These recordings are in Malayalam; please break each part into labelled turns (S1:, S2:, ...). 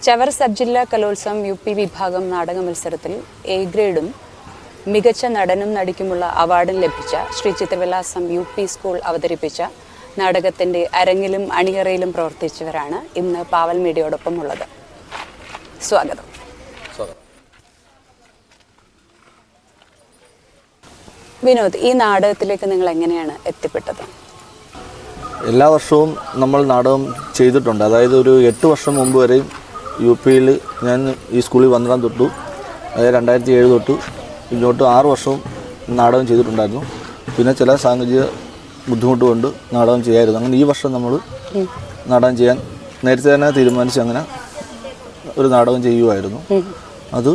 S1: ചവറ സബ് ജില്ലാ കലോത്സവം UP വിഭാഗം നാടക മത്സരത്തിൽ A ഗ്രേഡും മികച്ച നടനും നടിക്കുമുള്ള അവാർഡും ലഭിച്ച ശ്രീ ചിത്രവിലാസം UP സ്കൂൾ അവതരിപ്പിച്ച നാടകത്തിൻ്റെ അരങ്ങിലും അണിയറയിലും പ്രവർത്തിച്ചവരാണ് ഇന്ന് പാവൽ മീഡിയയോടൊപ്പം ഉള്ളത്. സ്വാഗതം. വിനോദ്, ഈ നാടകത്തിലേക്ക് നിങ്ങൾ എങ്ങനെയാണ് എത്തിപ്പെട്ടത്?
S2: എല്ലാ വർഷവും നമ്മൾ നാടകം ചെയ്തിട്ടുണ്ട്. അതായത് ഒരു 8 വർഷം മുമ്പ് വരെയും UPയിൽ ഞാൻ ഈ സ്കൂളിൽ വന്നിടാൻ തൊട്ടു, അതായത് 2007 തൊട്ട് ഇങ്ങോട്ട് 6 വർഷവും നാടകം ചെയ്തിട്ടുണ്ടായിരുന്നു. പിന്നെ ചില സാങ്കേതിക ബുദ്ധിമുട്ട് കൊണ്ട് നാടകം ചെയ്യായിരുന്നു. അങ്ങനെ ഈ വർഷം നമ്മൾ നാടകം ചെയ്യാൻ നേരത്തെ തന്നെ തീരുമാനിച്ച് അങ്ങനെ ഒരു നാടകം ചെയ്യുമായിരുന്നു. അത്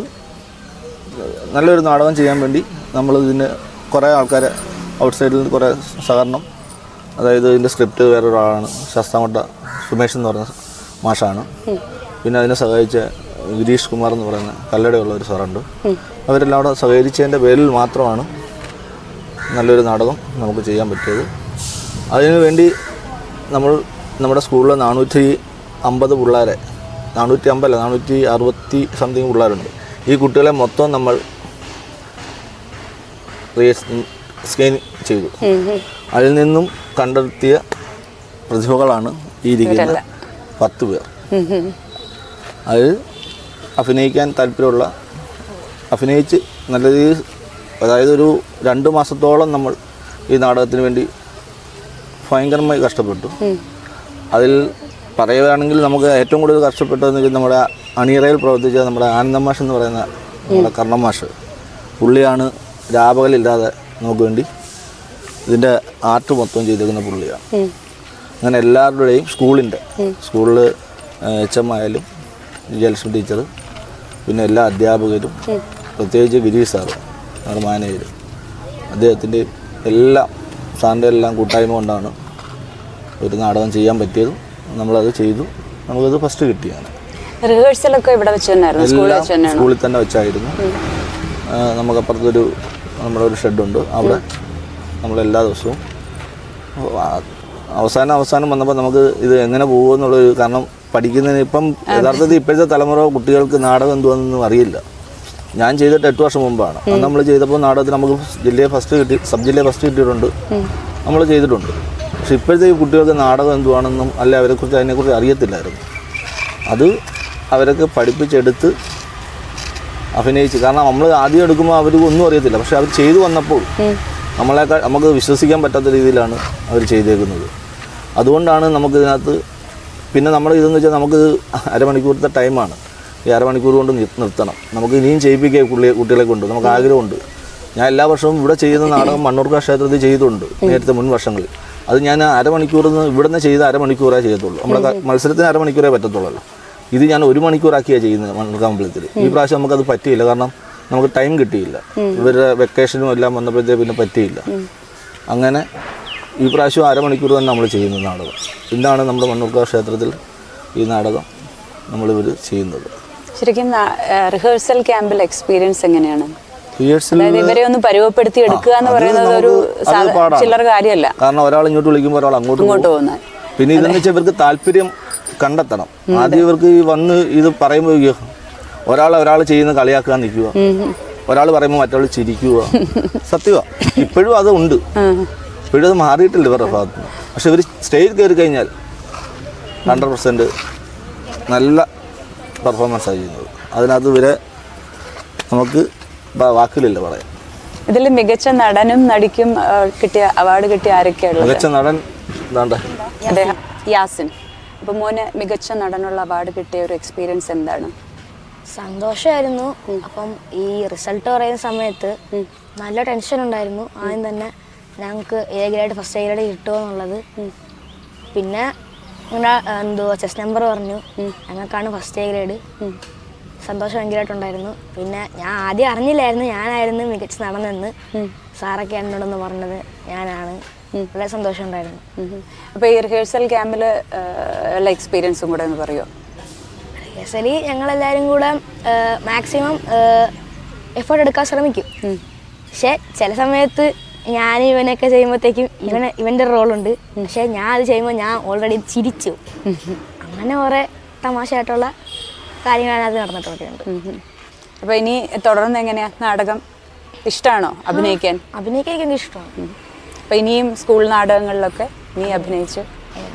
S2: നല്ലൊരു നാടകം ചെയ്യാൻ വേണ്ടി നമ്മൾ ഇതിന് കുറേ ആൾക്കാരെ ഔട്ട്സൈഡിൽ നിന്ന് കുറേ സഹകരണം, അതായത് ഇതിൻ്റെ സ്ക്രിപ്റ്റ് വേറൊരാളാണ്, ശാസ്താമട്ട സുമേഷ് എന്ന് പറയുന്ന മാഷാണ്. പിന്നെ അതിനെ സഹായിച്ച ഗിരീഷ് കുമാർ എന്ന് പറയുന്ന കല്ലടയുള്ള ഒരു സാറുണ്ട്. അവരെല്ലാം കൂടെ സഹകരിച്ചതിൻ്റെ പേരിൽ മാത്രമാണ് നല്ലൊരു നാടകം നമുക്ക് ചെയ്യാൻ പറ്റിയത്. അതിനു വേണ്ടി നമ്മുടെ സ്കൂളിൽ 450 പിള്ളേരെ, 450 അല്ല 460 സംതിങ് പിള്ളേരുണ്ട്. ഈ കുട്ടികളെ മൊത്തം നമ്മൾ സ്കാൻ ചെയ്തു. അതിൽ നിന്നും കണ്ടെത്തിയ പ്രതിഭകളാണ് ഈ ഇരിക്കുന്ന 10 പേർ. അത് അഭിനയിക്കാൻ താല്പര്യമുള്ള, അഭിനയിച്ച് നല്ല രീതിയിൽ, അതായത് ഒരു 2 മാസത്തോളം നമ്മൾ ഈ നാടകത്തിന് വേണ്ടി ഭയങ്കരമായി കഷ്ടപ്പെട്ടു. അതിൽ പറയുകയാണെങ്കിൽ നമുക്ക് ഏറ്റവും കൂടുതൽ കഷ്ടപ്പെട്ടതെന്ന് വെച്ചാൽ നമ്മുടെ അണിയറയിൽ പ്രവർത്തിച്ച നമ്മുടെ ആനന്ദമാഷ് എന്ന് പറയുന്ന നമ്മുടെ കർണമാഷ്. പുള്ളിയാണ് രാപകലില്ലാതെ നമുക്ക് വേണ്ടി ഇതിൻ്റെ ആർട്ട് മൊത്തം ചെയ്തിരിക്കുന്ന പുള്ളിയാണ്. അങ്ങനെ എല്ലാവരുടെയും സ്കൂളിൽ HM ആയാലും ജലക്ഷ്മി ടീച്ചർ, പിന്നെ എല്ലാ അധ്യാപകരും, പ്രത്യേകിച്ച് ഗിരീഷ് സാറ്, നമ്മുടെ മാനേജർ, അദ്ദേഹത്തിൻ്റെ സാറിൻ്റെ എല്ലാം കൂട്ടായ്മ കൊണ്ടാണ് ഒരു നാടകം ചെയ്യാൻ പറ്റിയത്. നമ്മളത് ചെയ്തു. നമുക്കത് ഫസ്റ്റ് കിട്ടിയാണ്.
S1: റിഹേഴ്സലൊക്കെ ഇവിടെ വെച്ച് തന്നെയായിരുന്നു,
S2: സ്കൂളിൽ തന്നെ വെച്ചായിരുന്നു. നമുക്കപ്പുറത്തൊരു നമ്മുടെ ഒരു ഷെഡുണ്ട്, അവിടെ നമ്മളെല്ലാ ദിവസവും അവസാനം വന്നപ്പോൾ നമുക്ക് ഇത് എങ്ങനെ പോകുമെന്നുള്ളൊരു, കാരണം പഠിക്കുന്നതിന് ഇപ്പം യഥാർത്ഥത്തിൽ ഇപ്പോഴത്തെ തലമുറ കുട്ടികൾക്ക് നാടകം എന്തുവാണെന്നൊന്നും അറിയില്ല. ഞാൻ ചെയ്തിട്ട് 8 വർഷം മുമ്പാണ്. അന്ന് നമ്മൾ ചെയ്തപ്പോൾ നാടകത്തിൽ നമുക്ക് സബ് ജില്ലയെ ഫസ്റ്റ് കിട്ടിയിട്ടുണ്ട്, നമ്മൾ ചെയ്തിട്ടുണ്ട്. പക്ഷെ ഇപ്പോഴത്തെ ഈ കുട്ടികൾക്ക് നാടകം എന്തുവാണെന്നും അല്ലെ അതിനെക്കുറിച്ച് അറിയത്തില്ലായിരുന്നു. അത് അവരൊക്കെ പഠിപ്പിച്ചെടുത്ത് അഭിനയിച്ച്, കാരണം നമ്മൾ ആദ്യം എടുക്കുമ്പോൾ അവർക്ക് ഒന്നും അറിയത്തില്ല. പക്ഷെ അവർ ചെയ്തു വന്നപ്പോൾ നമുക്ക് വിശ്വസിക്കാൻ പറ്റാത്ത രീതിയിലാണ് അവർ ചെയ്തേക്കുന്നത്. അതുകൊണ്ടാണ് നമുക്കിതിനകത്ത്, പിന്നെ നമ്മൾ ഇതെന്ന് വെച്ചാൽ നമുക്ക് അരമണിക്കൂറത്തെ ടൈമാണ്. ഈ അരമണിക്കൂർ കൊണ്ട് നിർത്തണം. നമുക്ക് ഇനിയും ചെയ്യിപ്പിക്കുക കുട്ടികളെ കൊണ്ട്, നമുക്ക് ആഗ്രഹമുണ്ട്. ഞാൻ എല്ലാ വർഷവും ഇവിടെ ചെയ്യുന്ന നാടകം മണ്ണൂർക്കാവ് ക്ഷേത്രത്തിൽ ചെയ്തിട്ടുണ്ട് നേരത്തെ മുൻ വർഷങ്ങളിൽ. അത് ഞാൻ ഇവിടുന്ന് ചെയ്ത് അരമണിക്കൂറേ ചെയ്യത്തുള്ളൂ. നമ്മുടെ മത്സരത്തിന് അരമണിക്കൂറേ പറ്റത്തുള്ളൂ. ഇത് ഞാൻ 1 മണിക്കൂറാക്കിയാണ് ചെയ്യുന്നത് മണ്ണൂർക്കാവ് അമ്പലത്തിൽ. ഈ പ്രാവശ്യം നമുക്കത് പറ്റിയില്ല, കാരണം നമുക്ക് ടൈം കിട്ടിയില്ല. ഇവരുടെ വെക്കേഷനും എല്ലാം വന്നപ്പോഴത്തേക്ക് പിന്നെ പറ്റിയില്ല. അങ്ങനെ ഈ പ്രാവശ്യം അരമണിക്കൂർ തന്നെ നമ്മൾ ചെയ്യുന്ന നാടകം. ഇതാണ് നമ്മുടെ മണ്ണൂർക്കാവ് ക്ഷേത്രത്തിൽ ഈ നാടകം നമ്മളിവർ ചെയ്യുന്നത്.
S1: ശരിക്കും റിഹേഴ്സൽ ക്യാമ്പിൽ എക്സ്പീരിയൻസ് എങ്ങനെയാണ്?
S2: ഇവരെ
S1: ഒന്ന് പരുവപ്പെടുത്തി എടുക്കുക എന്ന് പറയുന്നത് ഒരു ചില്ലറ കാര്യമല്ല.
S2: കാരണം ഒരാൾ ഇങ്ങോട്ട് വിളിക്കുമ്പോൾ ഒരാൾ അങ്ങോട്ട് പോകുന്നത്. പിന്നെ ഇതെന്ന് വെച്ചാൽ ഇവർക്ക് താല്പര്യം കണ്ടെത്തണം. ആദ്യം ഇവർക്ക് വന്ന് ഇത് പറയുമ്പോൾ ഒരാൾ ചെയ്യുന്ന കളിയാക്കാൻ നിൽക്കുക, ഒരാൾ പറയുമ്പോൾ മറ്റൊരാൾ ചിരിക്കുക. സത്യമാണ്, ഇപ്പോഴും അത് ഉണ്ട്, ഇപ്പോഴും അത് മാറിയിട്ടില്ല ഇവരുടെ ഭാഗത്ത് നിന്ന്. പക്ഷെ ഇവർ സ്റ്റേജിൽ കയറി കഴിഞ്ഞാൽ 100% നല്ല പെർഫോമൻസാണ് ചെയ്യുന്നത്. അതിനകത്ത് ഇവരെ നമുക്ക് വാക്കിലില്ല പറയാൻ.
S1: ഇതിൽ മികച്ച നടനും നടിക്കും കിട്ടിയ അവാർഡ് കിട്ടിയ ആരൊക്കെയാണ്?
S2: മികച്ച നടൻ
S1: അദ്ദേഹം യാസിൻ. അപ്പോൾ മോന് മികച്ച നടനുള്ള അവാർഡ് കിട്ടിയ ഒരു എക്സ്പീരിയൻസ് എന്താണ്?
S3: സന്തോഷമായിരുന്നു. അപ്പം ഈ റിസൾട്ട് പറയുന്ന സമയത്ത് നല്ല ടെൻഷൻ ഉണ്ടായിരുന്നു. ആദ്യം തന്നെ ഞങ്ങൾക്ക് A grade first A grade കിട്ടുമോ എന്നുള്ളത്. പിന്നെ ഇങ്ങനെ ചെസ് നമ്പർ പറഞ്ഞു, ഞങ്ങൾക്കാണ് ഫസ്റ്റ് A ഗ്രേഡ്. സന്തോഷം ഭയങ്കരമായിട്ടുണ്ടായിരുന്നു. പിന്നെ ഞാൻ ആദ്യം അറിഞ്ഞില്ലായിരുന്നു ഞാനായിരുന്നു മികച്ച നടനെന്ന്. സാറൊക്കെ എന്നോടൊന്ന് പറഞ്ഞത് ഞാനാണ്. വളരെ സന്തോഷം ഉണ്ടായിരുന്നു.
S1: അപ്പോൾ ഈ റിഹേഴ്സൽ ക്യാമ്പിൽ ഉള്ള എക്സ്പീരിയൻസും കൂടെ ഒന്ന് പറയുമോ?
S3: റിഹേഴ്സലി ഞങ്ങളെല്ലാവരും കൂടെ മാക്സിമം എഫേർട്ട് എടുക്കാൻ ശ്രമിക്കും. പക്ഷെ ചില സമയത്ത് ഞാൻ ഇവനൊക്കെ ചെയ്യുമ്പോഴത്തേക്കും ഇവൻ്റെ റോളുണ്ട്. പക്ഷെ ഞാൻ അത് ചെയ്യുമ്പോൾ ഞാൻ ഓൾറെഡി ചിരിച്ചു. അങ്ങനെ കുറേ തമാശയായിട്ടുള്ള കാര്യങ്ങളാണ് അത് നടന്നിട്ടുണ്ട്.
S1: അപ്പോൾ ഇനി തുടർന്ന് എങ്ങനെയാ നാടകം ഇഷ്ടമാണോ അഭിനയിക്കാൻ?
S3: അഭിനയിക്കാൻ എനിക്ക് ഇഷ്ടമാണ്.
S1: അപ്പോൾ ഇനിയും സ്കൂൾ നാടകങ്ങളിലൊക്കെ നീ അഭിനയിച്ച്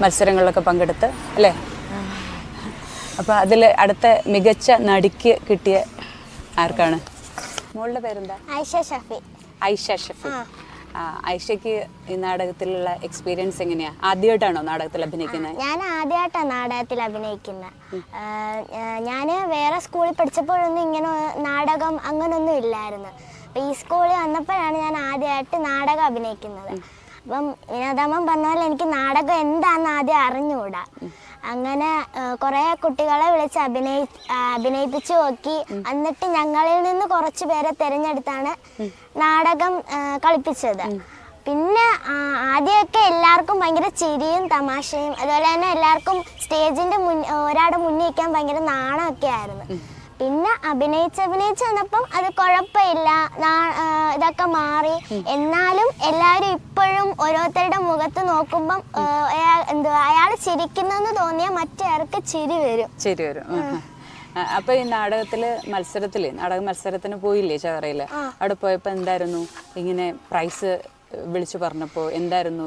S1: മത്സരങ്ങളിലൊക്കെ പങ്കെടുത്ത് അല്ലേ? അപ്പോൾ അതിൽ അടുത്ത മികച്ച നടിക്ക് കിട്ടിയ ആർക്കാണ്? മോളുടെ പേരെന്താ?
S3: ആയിഷ ഷഫി.
S1: ഐഷ ഷഫി. ഐഷയ്ക്ക് ഈ നാടകത്തിലുള്ള എക്സ്പീരിയൻസ് എങ്ങനെയാ? ആദ്യമായിട്ടാണോ നാടകത്തിൽ അഭിനയിക്കുന്നത്?
S3: ഞാൻ ആദ്യമായിട്ടാണ് നാടകത്തിൽ അഭിനയിക്കുന്നത്. ഞാൻ വേറെ സ്കൂളിൽ പഠിച്ചപ്പോഴൊന്നും ഇങ്ങനെ നാടകം അങ്ങനൊന്നും ഇല്ലായിരുന്നു. അപ്പം ഈ സ്കൂളിൽ വന്നപ്പോഴാണ് ഞാൻ ആദ്യമായിട്ട് നാടകം അഭിനയിക്കുന്നത്. അപ്പം വിനോദമ്മൻ പറഞ്ഞ പോലെ എനിക്ക് നാടകം എന്താണെന്ന് ആദ്യം അറിഞ്ഞുകൂടാ. അങ്ങനെ കുറേ കുട്ടികളെ വിളിച്ച് അഭിനയിപ്പിച്ച് നോക്കി. എന്നിട്ട് ഞങ്ങളിൽ നിന്ന് കുറച്ച് പേരെ തിരഞ്ഞെടുത്താണ് നാടകം കളിപ്പിച്ചത്. പിന്നെ ആദ്യമൊക്കെ എല്ലാവർക്കും ഭയങ്കര ചിരിയും തമാശയും, അതുപോലെ തന്നെ എല്ലാവർക്കും സ്റ്റേജിൻ്റെ ഒരാളുടെ മുന്നിൽ നിൽക്കാൻ ഭയങ്കര നാണമൊക്കെ ആയിരുന്നു. പിന്നെ അഭിനയിച്ച് വന്നപ്പം അത് കുഴപ്പമില്ല, ഇതൊക്കെ മാറി. എന്നാലും എല്ലാവരും ഇപ്പോഴും ഓരോരുത്തരുടെ മുഖത്ത് നോക്കുമ്പം അയാൾ ചിരിക്കുന്നെന്ന് തോന്നിയാൽ മറ്റേയാൾക്ക് ചിരി വരും.
S1: അപ്പൊ ഈ നാടക മത്സരത്തിന് പോയില്ലേ ചവറയില്? അവിടെ പോയപ്പോ എന്തായിരുന്നു ഇങ്ങനെ പ്രൈസ് വിളിച്ചു പറഞ്ഞപ്പോ എന്തായിരുന്നു?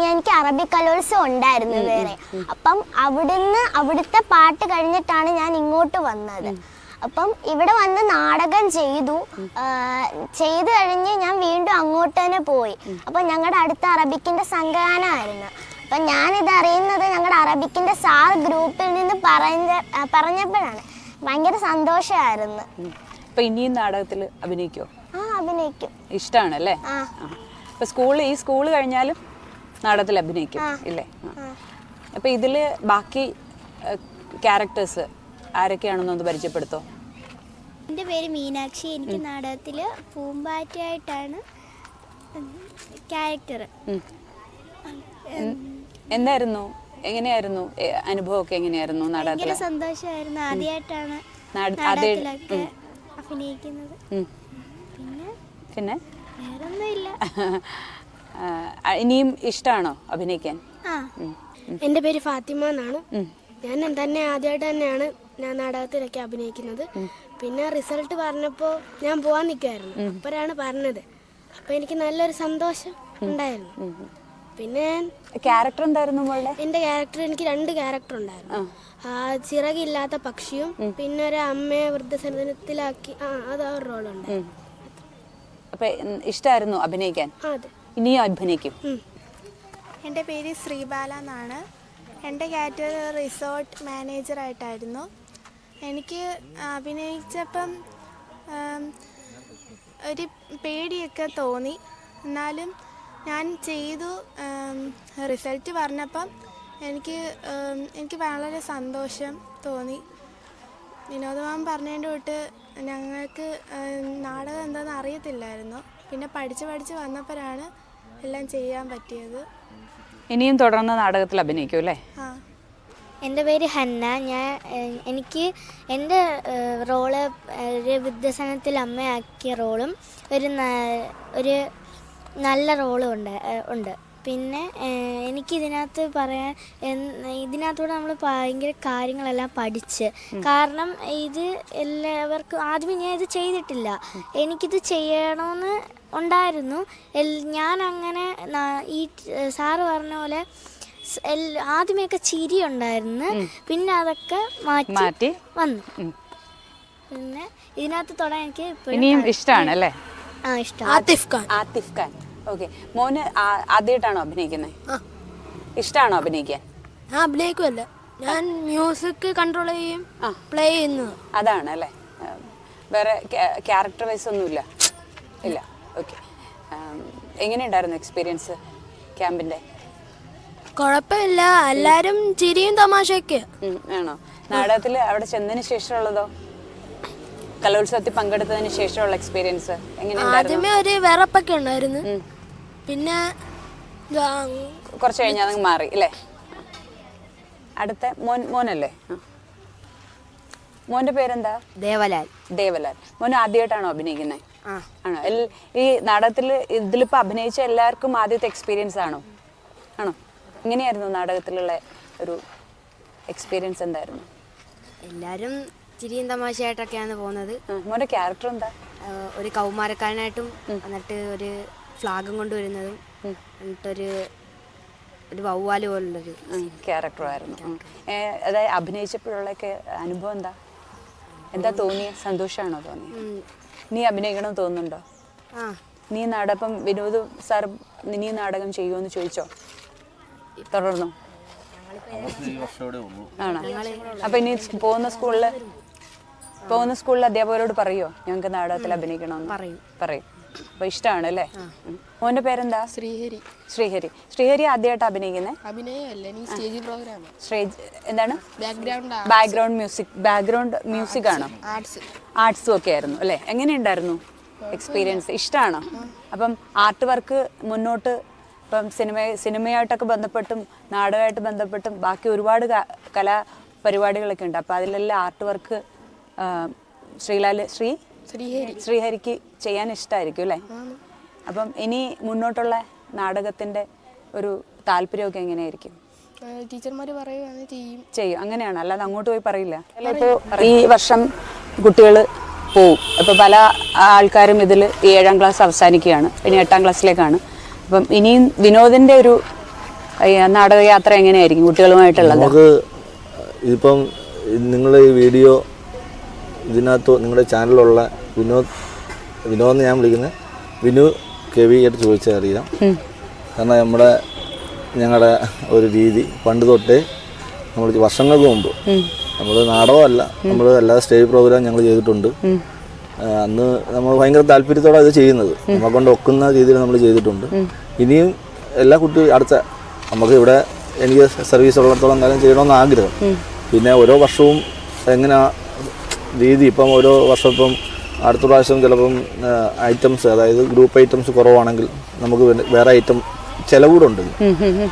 S3: എനിക്ക് അറബി കലോത്സവം ഉണ്ടായിരുന്നു വേറെ. അപ്പം അവിടുത്തെ പാട്ട് കഴിഞ്ഞിട്ടാണ് ഞാൻ ഇങ്ങോട്ട് വന്നത്. അപ്പം ഇവിടെ വന്ന് നാടകം ചെയ്തു കഴിഞ്ഞ് ഞാൻ വീണ്ടും അങ്ങോട്ട് തന്നെ പോയി. അപ്പം ഞങ്ങളുടെ അടുത്ത അറബിക്കിന്റെ സംഘഗാനമായിരുന്നു. അപ്പം ഞാനിത് അറിയുന്നത് ഞങ്ങളുടെ അറബിക്കിന്റെ സാർ ഗ്രൂപ്പിൽ നിന്ന് പറഞ്ഞപ്പോഴാണ്. ഭയങ്കര സന്തോഷമായിരുന്നു.
S1: അപ്പൊ ഇനിയും നാടകത്തിൽ അഭിനയിക്കോ?
S3: അഭിനയിക്കും.
S1: ഇഷ്ടമാണല്ലേ? അപ്പൊ ഈ സ്കൂള് കഴിഞ്ഞാലും നാടകത്തിൽ അഭിനയിക്കും ഇല്ലേ? അപ്പൊ ഇതില് ബാക്കി ക്യാരക്ടേഴ്സ് ആരൊക്കെയാണെന്നൊന്ന് പരിചയപ്പെടുത്തോ?
S4: എൻ്റെ പേര് മീനാക്ഷി. എനിക്ക് നാടകത്തിൽ പൂമ്പാറ്റയായിട്ടാണ് ക്യാരക്ടർ.
S1: എങ്ങനെയായിരുന്നു അനുഭവമൊക്കെ? എങ്ങനെയായിരുന്നു നാടകത്തിൽ?
S4: സന്തോഷമായിരുന്നു. ആദ്യമായിട്ടാണ് നാടകത്തിലൊക്കെ അഭിനയിക്കുന്നത്.
S1: പിന്നെ
S4: വേറൊന്നുമില്ല.
S1: ഇനിയും ഇഷ്ടമാണോ അഭിനയിക്കാൻ?
S5: എൻ്റെ പേര് ഫാത്തിമ എന്നാണ്. ഞാൻ തന്നെ ആദ്യമായിട്ട് തന്നെയാണ് ഞാൻ നാടകത്തിലൊക്കെ അഭിനയിക്കുന്നത്. പിന്നെ റിസൾട്ട് പറഞ്ഞപ്പോൾ ഞാൻ പോകാൻ നിൽക്കുമായിരുന്നു. അപ്പോഴാണ് പറഞ്ഞത്. അപ്പോൾ എനിക്ക് നല്ലൊരു സന്തോഷം ഉണ്ടായിരുന്നു. പിന്നെ
S1: ക്യാരക്ടർ എന്തായിരുന്നു മോളുടെ?
S5: എൻ്റെ ക്യാരക്ടർ, എനിക്ക് 2 ക്യാരക്ടർ ഉണ്ടായിരുന്നു. ചിറകില്ലാത്ത പക്ഷിയും പിന്നെ ഒരു അമ്മയെ വൃദ്ധസദനത്തിലാക്കി അത് ആ ഒരു റോളുണ്ടായിരുന്നു.
S1: അപ്പൊ ഇഷ്ടമായിരുന്നു അഭിനയിക്കാൻ? ഇനിയും അഭിനയിക്കും?
S4: എൻ്റെ പേര് ശ്രീബാല എന്നാണ്. എൻ്റെ ക്യാരക്ടർ റിസോർട്ട് മാനേജറായിട്ടായിരുന്നു. എനിക്ക് അഭിനയിച്ചപ്പം ഒരു പേടിയൊക്കെ തോന്നി. എന്നാലും ഞാൻ ചെയ്തു. റിസൾട്ട് പറഞ്ഞപ്പം എനിക്ക് വളരെ സന്തോഷം തോന്നി. വിനോദമാൻ പറഞ്ഞതിൻ്റെ തൊട്ട് ഞങ്ങൾക്ക് നാടകം എന്താണെന്ന് അറിയത്തില്ലായിരുന്നു. പിന്നെ പഠിച്ച് വന്നപ്പോഴാണ് എല്ലാം ചെയ്യാൻ പറ്റിയത്.
S1: ഇനിയും തുടർന്ന് നാടകത്തിൽ അഭിനയിക്കും അല്ലേ?
S3: എൻ്റെ പേര് ഹന്ന. എനിക്ക് എൻ്റെ റോള് ഒരു വൃദ്ധസദനത്തിൽ അമ്മയാക്കിയ റോളും ഒരു നല്ല റോളും ഉണ്ട്. പിന്നെ എനിക്കിതിനകത്ത് ഇതിനകത്തൂടെ നമ്മൾ ഭയങ്കര കാര്യങ്ങളെല്ലാം പഠിച്ച്. കാരണം ഇത് എല്ലാവർക്കും ആദ്യമേ ഞാൻ ഇത് ചെയ്തിട്ടില്ല. എനിക്കിത് ചെയ്യണമെന്ന് ഉണ്ടായിരുന്നു. ഞാൻ അങ്ങനെ ഈ സാറ് പറഞ്ഞ പോലെ ആദ്യമൊക്കെ ചിരി ഉണ്ടായിരുന്നു. പിന്നെ അതൊക്കെ മാറ്റി വന്നു. പിന്നെ ഇതിനകത്ത് തൊടാൻ എനിക്ക്
S1: ഇനിയും ഇഷ്ടമാണ് അല്ലേ?
S3: ഇഷ്ടം.
S1: ആതിഫ് ഖാൻ. ഓക്കെ. മോന് ആദ്യമായിട്ടാണോ അഭിനയിക്കുന്നത്? ഇഷ്ടമാണോ അഭിനയിക്കാൻ?
S5: ഞാൻ അഭിനയിക്കുമല്ല, ഞാൻ മ്യൂസിക് കൺട്രോൾ ചെയ്യും, പ്ലേ ചെയ്യുന്നത്.
S1: അതാണ് അല്ലേ? വേറെ ക്യാരക്ടർ വൈസ് ഒന്നുമില്ല? ഇല്ല. ഓക്കെ. എങ്ങനെയുണ്ടായിരുന്നു എക്സ്പീരിയൻസ് ക്യാമ്പിൻ്റെ?
S5: കുഴപ്പമില്ല, എല്ലാവരും ചിരിയും തമാശയൊക്കെ.
S1: ആണോ? നാടകത്തിൽ അവിടെ ചെന്നതിന് ശേഷമുള്ളതോ? കലോത്സവത്തിൽ പങ്കെടുത്തതിന് ശേഷമുള്ള എക്സ്പീരിയൻസ് എങ്ങനെയുണ്ടായിരുന്നു?
S5: ആദ്യമേ ഒരു വിറപ്പൊക്കെ ഉണ്ടായിരുന്നു. പിന്നെ
S1: കുറച്ച് കഴിഞ്ഞാൽ അതങ്ങ് മാറി അല്ലേ? അടുത്ത മോനല്ലേ? മോന്റെ പേരെന്താ? ദേവലാൽ. മോൻ ആദ്യമായിട്ടാണോ അഭിനയിക്കുന്നത്? ആണോ? ഈ നാടകത്തിൽ ഇതിലിപ്പോ അഭിനയിച്ച എല്ലാവർക്കും ആദ്യത്തെ എക്സ്പീരിയൻസ് ആണോ? എങ്ങനെയായിരുന്നു നാടകത്തിലുള്ള ഒരു എക്സ്പീരിയൻസ്? എന്തായിരുന്നു?
S6: എല്ലാവരും ചിരിയും തമാശയായിട്ടൊക്കെയാണ് പോകുന്നത്.
S1: മോൻ്റെ ക്യാരക്ടർ എന്താ?
S6: ഒരു കൗമാരക്കാരനായിട്ടും എന്നിട്ട് ഒരു ഫ്ലാഗും കൊണ്ടുവരുന്നതും എന്നിട്ടൊരു വവ്വാല് പോലുള്ളൊരു
S1: ക്യാരക്ടറായിരുന്നു. അതായത് അഭിനയിച്ചപ്പോഴുള്ളൊക്കെ അനുഭവം എന്താ തോന്നിയ? സന്തോഷമാണോ തോന്നിയത്? നീ അഭിനയിക്കണമെന്ന് തോന്നുന്നുണ്ടോ? നീ നാടകം വിനോദ് സാർ നീ നാടകം ചെയ്യുമെന്ന് ചോദിച്ചോ? തുടർന്നോ? ആണോ? അപ്പൊ ഇനി പോകുന്ന സ്കൂളിൽ അധ്യാപകരോട് പറയോ ഞങ്ങൾക്ക് നാടകത്തിൽ അഭിനയിക്കണമെന്ന്? പറയും. അപ്പൊ ഇഷ്ടമാണ് അല്ലേ? മോന്റെ പേരെന്താ? ശ്രീഹരി ആദ്യമായിട്ട് അഭിനയിക്കുന്നത്? എന്താണ്? ബാക്ക്ഗ്രൗണ്ട് മ്യൂസിക് ആണോ? ആർട്സും ഒക്കെ ആയിരുന്നു അല്ലേ? എങ്ങനെയുണ്ടായിരുന്നു എക്സ്പീരിയൻസ്? ഇഷ്ടമാണോ? അപ്പം ആർട്ട് വർക്ക് മുന്നോട്ട് ഇപ്പം സിനിമയായിട്ടൊക്കെ ബന്ധപ്പെട്ടും നാടകമായിട്ട് ബന്ധപ്പെട്ടും ബാക്കി ഒരുപാട് കലാപരിപാടികളൊക്കെ ഉണ്ട്. അപ്പം അതിലെല്ലാം ആർട്ട് വർക്ക് ശ്രീഹരിക്ക് ചെയ്യാൻ ഇഷ്ടമായിരിക്കും അല്ലേ? അപ്പം ഇനി മുന്നോട്ടുള്ള നാടകത്തിൻ്റെ ഒരു താല്പര്യമൊക്കെ എങ്ങനെയായിരിക്കും?
S7: ടീച്ചർമാർ പറയുകയാണെങ്കിൽ
S1: ചെയ്യും. അങ്ങനെയാണ്, അല്ലാതെ അങ്ങോട്ട് പോയി പറയില്ല. ഇപ്പോൾ ഈ വർഷം കുട്ടികൾ പോവും. ഇപ്പോൾ പല ആൾക്കാരും ഇതിൽ 7ാം ക്ലാസ് അവസാനിക്കുകയാണ്, ഇനി 8ാം ക്ലാസ്സിലേക്കാണ്. അപ്പം ഇനിയും വിനോദിൻ്റെ ഒരു നാടകയാത്ര എങ്ങനെയായിരിക്കും കുട്ടികളുമായിട്ടുള്ളത്?
S2: നമുക്ക് ഇതിപ്പം നിങ്ങൾ ഈ വീഡിയോ ഇതിനകത്ത് നിങ്ങളുടെ ചാനലിലുള്ള വിനോദ് ഞാൻ വിളിക്കുന്നത് വിനു കെവി ആയിട്ട് ചോദിച്ചാൽ അറിയാം. കാരണം ഞങ്ങളുടെ ഒരു രീതി പണ്ട് തൊട്ടേ നമ്മൾ വർഷങ്ങൾക്ക് മുമ്പ് നമ്മൾ നാടകമല്ല, നമ്മൾ അല്ലാതെ സ്റ്റേജ് പ്രോഗ്രാം ഞങ്ങൾ ചെയ്തിട്ടുണ്ട്. അന്ന് നമ്മൾ ഭയങ്കര താല്പര്യത്തോടെ അത് ചെയ്യുന്നത്, നമ്മളെ കൊണ്ട് ഒക്കുന്ന രീതിയിൽ നമ്മൾ ചെയ്തിട്ടുണ്ട്. ഇനിയും എല്ലാ നമുക്ക് ഇവിടെ എനിക്ക് സർവീസ് ഉള്ളിടത്തോളം കാലം ചെയ്യണമെന്ന് ആഗ്രഹം. പിന്നെ ഓരോ വർഷവും എങ്ങനെ രീതി ഇപ്പം ഓരോ വർഷം ഇപ്പം അടുത്ത പ്രാവശ്യം ചിലപ്പം ഐറ്റംസ്, അതായത് ഗ്രൂപ്പ് ഐറ്റംസ് കുറവാണെങ്കിൽ നമുക്ക് വേറെ ഐറ്റം ചിലവൂടുണ്ട്.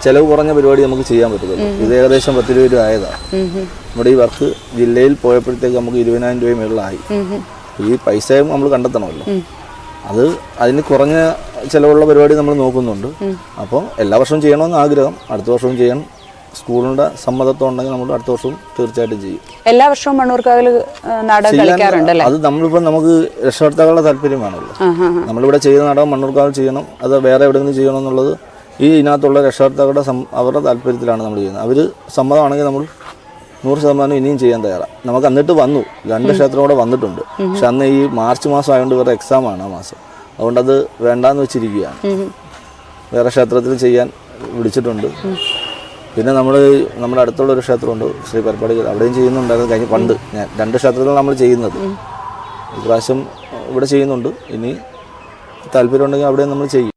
S2: ചിലവ് കുറഞ്ഞ പരിപാടി നമുക്ക് ചെയ്യാൻ പറ്റത്തില്ല. ഇത് ഏകദേശം 10 രൂപ ആയതാണ്. നമ്മുടെ ഈ വർക്ക് ജില്ലയിൽ പോയപ്പോഴത്തേക്ക് നമുക്ക് 20,000 രൂപ മേളിലായി. ഈ പൈസയും നമ്മൾ കണ്ടെത്തണമല്ലോ. അതിന് കുറഞ്ഞ ചിലവുള്ള പരിപാടി നമ്മൾ നോക്കുന്നുണ്ട്. അപ്പം എല്ലാ വർഷവും ചെയ്യണമെന്ന് ആഗ്രഹം. അടുത്ത വർഷവും ചെയ്യാൻ സ്കൂളിന്റെ സമ്മതത്വം ഉണ്ടെങ്കിൽ നമ്മൾ അടുത്ത വർഷവും തീർച്ചയായിട്ടും ചെയ്യും.
S1: എല്ലാ വർഷവും മണ്ണൂർക്കാവിൽ നാടകം കളിക്കാറുണ്ടല്ലേ?
S2: അത് നമ്മളിപ്പോൾ നമുക്ക് രക്ഷകർത്താക്കളുടെ താല്പര്യമാണല്ലോ. നമ്മളിവിടെ ചെയ്യുന്ന നാടകം മണ്ണൂർക്കാവിൽ ചെയ്യണം, അത് വേറെ എവിടെയെങ്കിലും ചെയ്യണം എന്നുള്ളത് ഇതിനകത്തുള്ള രക്ഷകർത്താക്കളുടെ അവരുടെ താല്പര്യത്തിലാണ് നമ്മൾ ചെയ്യുന്നത്. അവർ സമ്മതമാണെങ്കിൽ നമ്മൾ 100% ഇനിയും ചെയ്യാൻ തയ്യാറാണ്. നമുക്ക് എന്നിട്ട് വന്നു 2 ക്ഷേത്രം കൂടെ വന്നിട്ടുണ്ട്. പക്ഷെ അന്ന് ഈ മാർച്ച് മാസം ആയതുകൊണ്ട് വേറെ എക്സാമാണ് ആ മാസം. അതുകൊണ്ട് അത് വേണ്ടാന്ന് വെച്ചിരിക്കുകയാണ്. വേറെ ക്ഷേത്രത്തിൽ ചെയ്യാൻ വിളിച്ചിട്ടുണ്ട്. പിന്നെ നമ്മുടെ അടുത്തുള്ളൊരു ക്ഷേത്രമുണ്ട്, ശ്രീ പരപ്പാടികൾ, അവിടെയും ചെയ്യുന്നുണ്ടായിരുന്നു. കഴിഞ്ഞ് പണ്ട് ഞാൻ 2 ക്ഷേത്രത്തിലാണ് നമ്മൾ ചെയ്യുന്നത്. ഇപ്രാവശ്യം ഇവിടെ ചെയ്യുന്നുണ്ട്. ഇനി താല്പര്യം ഉണ്ടെങ്കിൽ അവിടെയും നമ്മൾ ചെയ്യും.